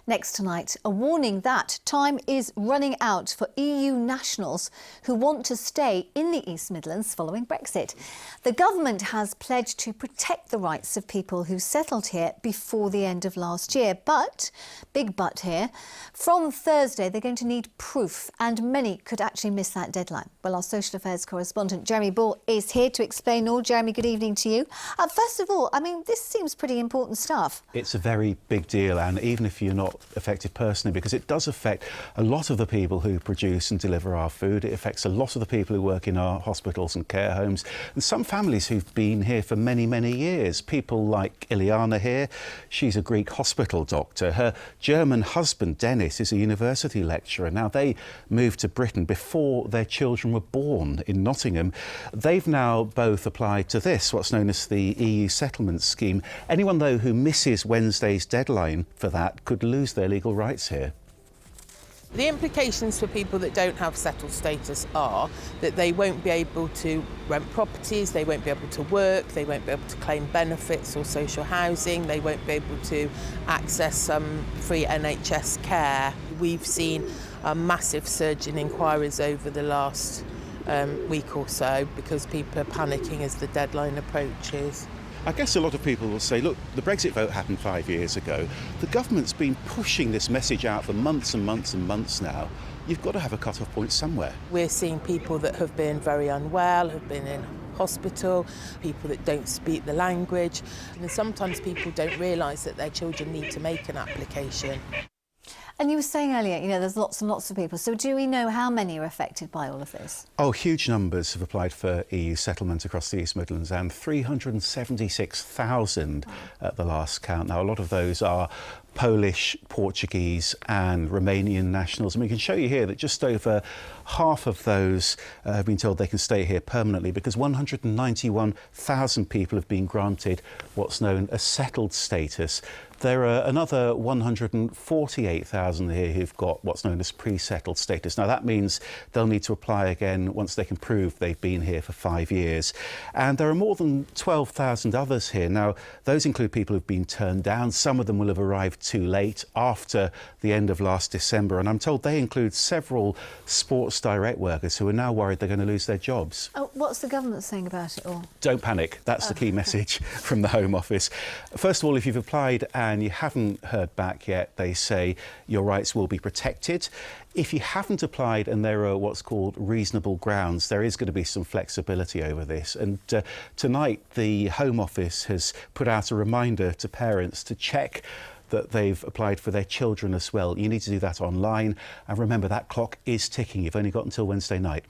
Next tonight, a warning that time is running out for EU nationals who want to stay in the East Midlands following Brexit. The government has pledged to protect the rights of people who settled here before the end of last year. But, big but here, from Thursday they're going to need proof and many could actually miss that deadline. Well, our social affairs correspondent Jeremy Ball is here to explain all. Jeremy, good evening to you. First of all, I mean, this seems pretty important stuff. It's a very big deal, and even if you're not affected personally, because it does affect a lot of the people who produce and deliver our food. It affects a lot of the people who work in our hospitals and care homes, and some families who've been here for many, many years. People like Ileana here. She's a Greek hospital doctor. Her German husband, Dennis, is a university lecturer. Now, they moved to Britain before their children were born in Nottingham. They've now both applied to this, what's known as the EU settlement scheme. Anyone, though, who misses Wednesday's deadline for that could lose their legal rights here. The implications for people that don't have settled status are that they won't be able to rent properties, they won't be able to work, they won't be able to claim benefits or social housing, they won't be able to access some free NHS care. We've seen a massive surge in inquiries over the last week or so because people are panicking as the deadline approaches. I guess a lot of people will say, look, the Brexit vote happened 5 years ago. The government's been pushing this message out for months and months and months now. You've got to have a cut-off point somewhere. We're seeing people that have been very unwell, have been in hospital, people that don't speak the language. And sometimes people don't realise that their children need to make an application. And you were saying earlier, you know, there's lots and lots of people. So do we know how many are affected by all of this? Oh, huge numbers have applied for EU settlement across the East Midlands, and 376,000 at the last count. Now, a lot of those are Polish, Portuguese and Romanian nationals. And we can show you here that just over half of those have been told they can stay here permanently, because 191,000 people have been granted what's known as settled status. There are another 148,000 here who've got what's known as pre-settled status. Now, that means they'll need to apply again once they can prove they've been here for 5 years. And there are more than 12,000 others here. Now, those include people who've been turned down. Some of them will have arrived too late after the end of last December. And I'm told they include several Sports Direct workers who are now worried they're going to lose their jobs. Oh, what's the government saying about it all? Don't panic. That's the key message from the Home Office. First of all, if you've applied and you haven't heard back yet, they say your rights will be protected. If you haven't applied and there are what's called reasonable grounds, there is going to be some flexibility over this. And tonight, the Home Office has put out a reminder to parents to check that they've applied for their children as well. You need to do that online. And remember, that clock is ticking. You've only got until Wednesday night.